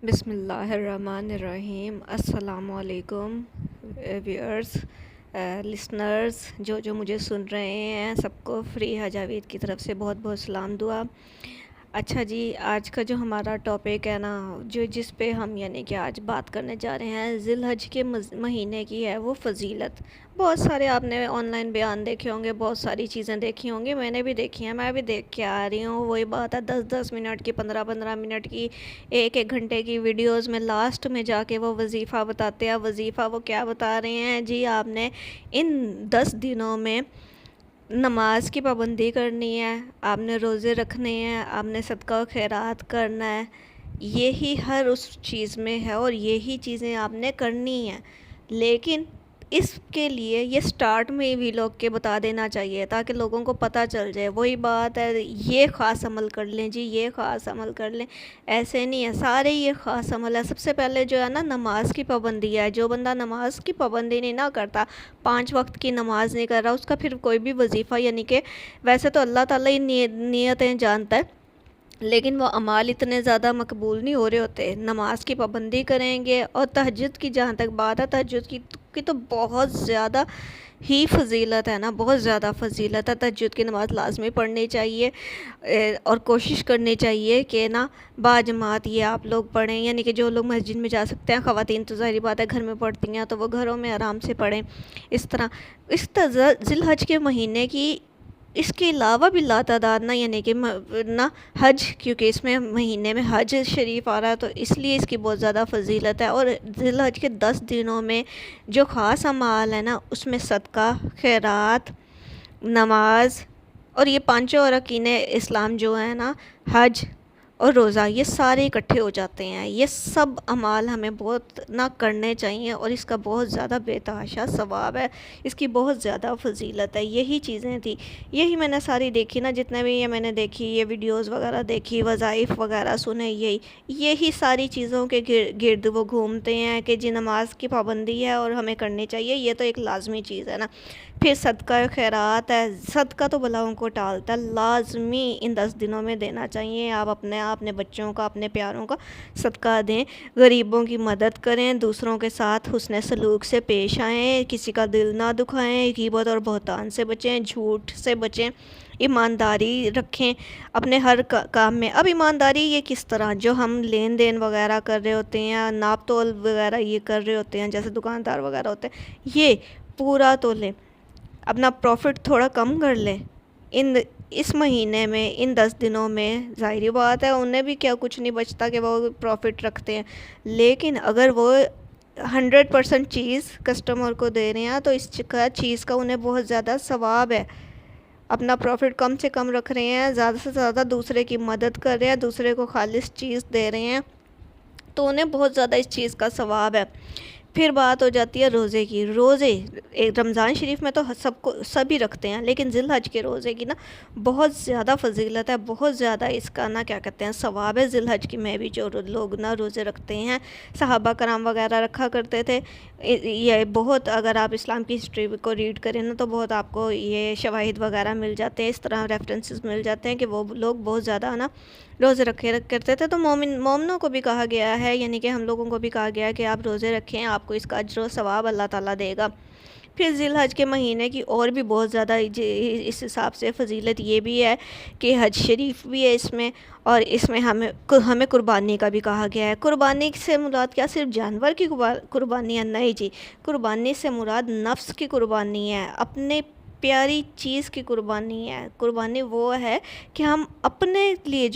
بسم اللہ الرحمن الرحیم۔ السلام علیکم ویورز، لسنرز جو مجھے سن رہے ہیں، سب کو فری حجاوید کی طرف سے بہت بہت سلام دعا۔ اچھا جی، آج کا جو ہمارا ٹاپک ہے نا، جس پہ ہم یعنی کہ آج بات کرنے جا رہے ہیں، ذی الحج کے مہینے کی ہے وہ فضیلت۔ بہت سارے آپ نے آن لائن بیان دیکھے ہوں گے، بہت ساری چیزیں دیکھی ہوں گی، میں نے بھی دیکھی ہیں، میں بھی دیکھ کے آ رہی ہوں۔ وہی بات ہے، 10-10 منٹ کی، 15-15 منٹ کی، 1-1 گھنٹے کی ویڈیوز میں لاسٹ میں جا کے وہ وظیفہ بتاتے ہیں۔ وظیفہ وہ کیا بتا رہے ہیں جی؟ آپ نے ان 10 دنوں میں نماز کی پابندی کرنی ہے، آپ نے روزے رکھنے ہیں، آپ نے صدقہ و خیرات کرنا ہے، یہی ہر اس چیز میں ہے اور یہی چیزیں آپ نے کرنی ہیں۔ لیکن اس کے لیے یہ سٹارٹ میں بھی لوگ کے بتا دینا چاہیے تاکہ لوگوں کو پتہ چل جائے۔ وہی بات ہے، یہ خاص عمل کر لیں جی، یہ خاص عمل کر لیں، ایسے نہیں ہے، سارے یہ خاص عمل ہے۔ سب سے پہلے جو ہے نا، نماز کی پابندی ہے۔ جو بندہ نماز کی پابندی نہیں نہ کرتا، 5 وقت کی نماز نہیں کر رہا، اس کا پھر کوئی بھی وظیفہ یعنی کہ ویسے تو اللہ تعالیٰ ہی نیتیں جانتا ہے، لیکن وہ اعمال اتنے زیادہ مقبول نہیں ہو رہے ہوتے۔ نماز کی پابندی کریں گے، اور تہجد کی جہاں تک بات ہے، تہجد کی تو بہت زیادہ ہی فضیلت ہے نا، بہت زیادہ فضیلت ہے۔ تہجد کی نماز لازمی پڑھنی چاہیے، اور کوشش کرنی چاہیے کہ نا باجماعت یہ آپ لوگ پڑھیں، یعنی کہ جو لوگ مسجد میں جا سکتے ہیں، خواتین تو ظاہری بات ہے گھر میں پڑھتی ہیں، تو وہ گھروں میں آرام سے پڑھیں۔ اس طرح ذی الحج کے مہینے کی، اس کے علاوہ بھی لاتعداد نہ یعنی کہ نہ حج، کیونکہ اس میں مہینے میں حج شریف آ رہا ہے، تو اس لیے اس کی بہت زیادہ فضیلت ہے۔ اور ذی الحج کے 10 دنوں میں جو خاص اعمال ہے نا، اس میں صدقہ، خیرات، نماز اور یہ پانچوں ارکین اسلام جو ہیں نا، حج اور روزہ، یہ سارے اکٹھے ہو جاتے ہیں۔ یہ سب اعمال ہمیں بہت نہ کرنے چاہیے، اور اس کا بہت زیادہ بے تحاشا ثواب ہے، اس کی بہت زیادہ فضیلت ہے۔ یہی چیزیں تھیں، یہی میں نے ساری دیکھی نا، جتنے بھی یہ میں نے دیکھی، یہ ویڈیوز وغیرہ دیکھی، وظائف وغیرہ سنے، یہی ساری چیزوں کے گرد وہ گھومتے ہیں کہ جی نماز کی پابندی ہے اور ہمیں کرنی چاہیے، یہ تو ایک لازمی چیز ہے نا۔ پھر صدقہ خیرات ہے، صدقہ تو بلاؤں کو ٹالتا ہے، لازمی ان 10 دنوں میں دینا چاہیے۔ آپ اپنے بچوں کا، اپنے پیاروں کا صدقہ دیں، غریبوں کی مدد کریں، دوسروں کے ساتھ حسن سلوک سے پیش آئیں، کسی کا دل نہ دکھائیں، غیبت اور بہتان سے بچیں، جھوٹ سے بچیں، ایمانداری رکھیں اپنے ہر کام میں۔ اب ایمانداری یہ کس طرح؟ جو ہم لین دین وغیرہ کر رہے ہوتے ہیں، ناپ تول وغیرہ یہ کر رہے ہوتے ہیں، جیسے دکاندار وغیرہ ہوتے ہیں، یہ پورا تولیں، اپنا پروفٹ تھوڑا کم کر لیں۔ اس مہینے میں، ان 10 دنوں میں، ظاہری بات ہے انہیں بھی کیا کچھ نہیں بچتا کہ وہ پروفٹ رکھتے ہیں، لیکن اگر وہ 100% چیز کسٹمر کو دے رہے ہیں تو اس چیز کا انہیں بہت زیادہ ثواب ہے۔ اپنا پروفٹ کم سے کم رکھ رہے ہیں، زیادہ سے زیادہ دوسرے کی مدد کر رہے ہیں، دوسرے کو خالص چیز دے رہے ہیں، تو انہیں بہت زیادہ اس چیز کا ثواب ہے۔ پھر بات ہو جاتی ہے روزے کی۔ روزے رمضان شریف میں تو سبھی رکھتے ہیں، لیکن ذی الحج کے روزے کی نا بہت زیادہ فضیلت ہے، بہت زیادہ اس کا نا کیا کہتے ہیں ثواب ہے۔ ذی الحج کی میں بھی جو لوگ نا روزے رکھتے ہیں، صحابہ کرام وغیرہ رکھا کرتے تھے، یہ بہت، اگر آپ اسلام کی ہسٹری کو ریڈ کریں نا، تو بہت آپ کو یہ شواہد وغیرہ مل جاتے ہیں، اس طرح ریفرنسز مل جاتے ہیں کہ وہ لوگ بہت زیادہ نا روزے رکھے کرتے تھے۔ تو مومنوں کو بھی کہا گیا ہے، یعنی کہ ہم لوگوں کو بھی کہا گیا ہے کہ آپ روزے رکھیں، آپ کو اس کا اجر و ثواب اللہ تعالیٰ دے گا۔ پھر ذی الحج کے مہینے کی اور بھی بہت زیادہ اس حساب سے فضیلت یہ بھی ہے کہ حج شریف بھی ہے اس میں، اور اس میں ہمیں قربانی کا بھی کہا گیا ہے۔ قربانی سے مراد کیا صرف جانور کی قربانی ہے؟ نہیں جی، قربانی سے مراد نفس کی قربانی ہے، اپنے پیاری چیز کی قربانی ہے۔ قربانی وہ ہے کہ ہم اپنے لیے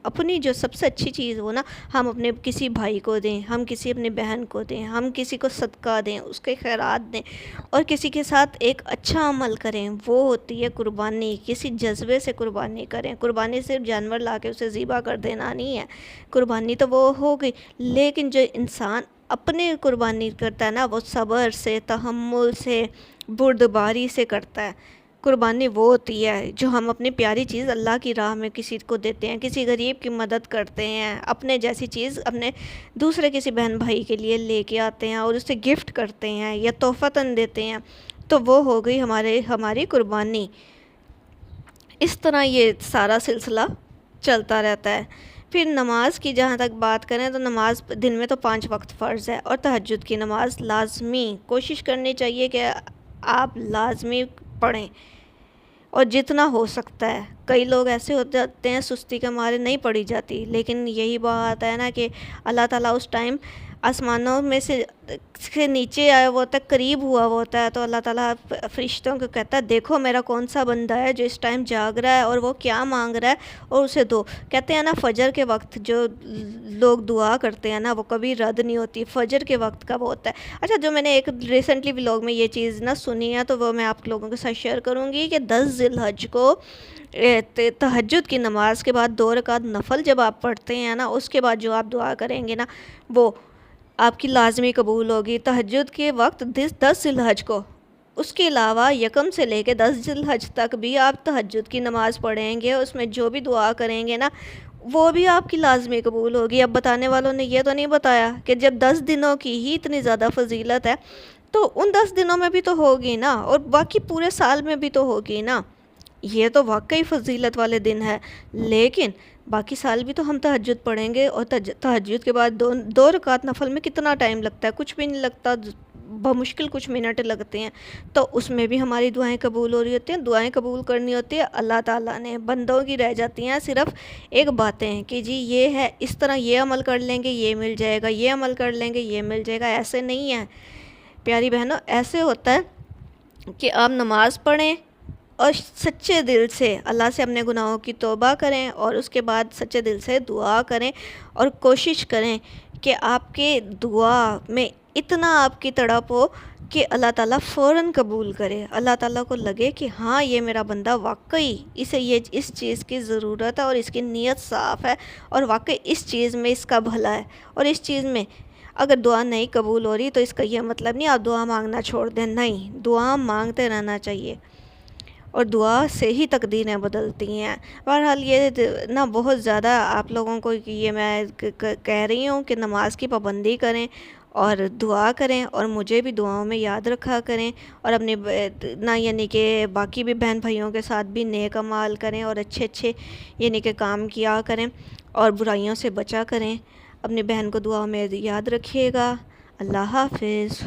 اپنی جو سب سے اچھی چیز وہ نا، ہم اپنے کسی بھائی کو دیں، ہم کسی اپنی بہن کو دیں، ہم کسی کو صدقہ دیں، اس کے خیرات دیں، اور کسی کے ساتھ ایک اچھا عمل کریں، وہ ہوتی ہے قربانی۔ کسی جذبے سے قربانی کریں۔ قربانی صرف جانور لا کے اسے ذبح کر دینا نہیں ہے، قربانی تو وہ ہو گئی، لیکن جو انسان اپنے قربانی کرتا ہے نا، وہ صبر سے، تحمل سے، بردباری سے کرتا ہے۔ قربانی وہ ہوتی ہے جو ہم اپنی پیاری چیز اللہ کی راہ میں کسی کو دیتے ہیں، کسی غریب کی مدد کرتے ہیں، اپنے جیسی چیز اپنے دوسرے کسی بہن بھائی کے لیے لے کے آتے ہیں اور اسے گفٹ کرتے ہیں یا تحفتاً دیتے ہیں، تو وہ ہو گئی ہماری قربانی۔ اس طرح یہ سارا سلسلہ چلتا رہتا ہے۔ پھر نماز کی جہاں تک بات کریں تو نماز دن میں تو 5 وقت فرض ہے، اور تہجد کی نماز لازمی کوشش کرنی چاہیے کہ آپ لازمی پڑھیں، اور جتنا ہو سکتا ہے۔ کئی لوگ ایسے ہو جاتے ہیں سستی کے مارے نہیں پڑھی جاتی، لیکن یہی بات ہے نا کہ اللہ تعالیٰ اس ٹائم آسمانوں میں سے نیچے آیا ہوا ہوتا ہے، قریب ہوا ہوا ہوتا ہے، تو اللہ تعالیٰ فرشتوں کو کہتا ہے دیکھو میرا کون سا بندہ ہے جو اس ٹائم جاگ رہا ہے اور وہ کیا مانگ رہا ہے، اور اسے دو۔ کہتے ہیں نا فجر کے وقت جو لوگ دعا کرتے ہیں نا وہ کبھی رد نہیں ہوتی، فجر کے وقت کا وہ ہوتا ہے۔ اچھا، جو میں نے ایک ریسنٹلی ولاگ میں یہ چیز نہ سنی ہے تو وہ میں آپ لوگوں کے ساتھ شیئر کروں گی کہ 10 ذی الحج کو تہجد کی نماز کے بعد 2 رکعت نفل جب آپ پڑھتے ہیں نا، اس کے بعد جو آپ دعا کریں گے نا وہ آپ کی لازمی قبول ہوگی۔ تہجد کے وقت 10 ذی الحج کو، اس کے علاوہ یکم سے لے کے 10 ذی الحج تک بھی آپ تہجد کی نماز پڑھیں گے، اس میں جو بھی دعا کریں گے نا وہ بھی آپ کی لازمی قبول ہوگی۔ اب بتانے والوں نے یہ تو نہیں بتایا کہ جب 10 دنوں کی ہی اتنی زیادہ فضیلت ہے تو ان 10 دنوں میں بھی تو ہوگی نا، اور باقی پورے سال میں بھی تو ہوگی نا۔ یہ تو واقعی فضیلت والے دن ہے، لیکن باقی سال بھی تو ہم تہجد پڑھیں گے، اور تہجد کے بعد 2 رکعت نفل میں کتنا ٹائم لگتا ہے؟ کچھ بھی نہیں لگتا، بمشکل کچھ منٹ لگتے ہیں، تو اس میں بھی ہماری دعائیں قبول ہو رہی ہوتی ہیں۔ دعائیں قبول کرنی ہوتی ہے اللہ تعالیٰ نے، بندوں کی رہ جاتی ہیں صرف ایک باتیں کہ جی یہ ہے، اس طرح یہ عمل کر لیں گے یہ مل جائے گا، یہ عمل کر لیں گے یہ مل جائے گا۔ ایسے نہیں ہے پیاری بہنوں، ایسے ہوتا ہے کہ آپ نماز پڑھیں اور سچے دل سے اللہ سے اپنے گناہوں کی توبہ کریں، اور اس کے بعد سچے دل سے دعا کریں، اور کوشش کریں کہ آپ کے دعا میں اتنا آپ کی تڑپ ہو کہ اللہ تعالیٰ فوراً قبول کرے۔ اللہ تعالیٰ کو لگے کہ ہاں یہ میرا بندہ واقعی اسے اس چیز کی ضرورت ہے، اور اس کی نیت صاف ہے، اور واقعی اس چیز میں اس کا بھلا ہے، اور اس چیز میں اگر دعا نہیں قبول ہو رہی تو اس کا یہ مطلب نہیں آپ دعا مانگنا چھوڑ دیں، نہیں، دعا مانگتے رہنا چاہیے، اور دعا سے ہی تقدیریں بدلتی ہیں۔ بہرحال یہ نا بہت زیادہ آپ لوگوں کو یہ میں کہہ رہی ہوں کہ نماز کی پابندی کریں اور دعا کریں، اور مجھے بھی دعاؤں میں یاد رکھا کریں، اور اپنے نہ یعنی کہ باقی بھی بہن بھائیوں کے ساتھ بھی نیک اعمال کریں، اور اچھے یعنی کہ کام کیا کریں، اور برائیوں سے بچا کریں۔ اپنی بہن کو دعاؤں میں یاد رکھیے گا۔ اللہ حافظ۔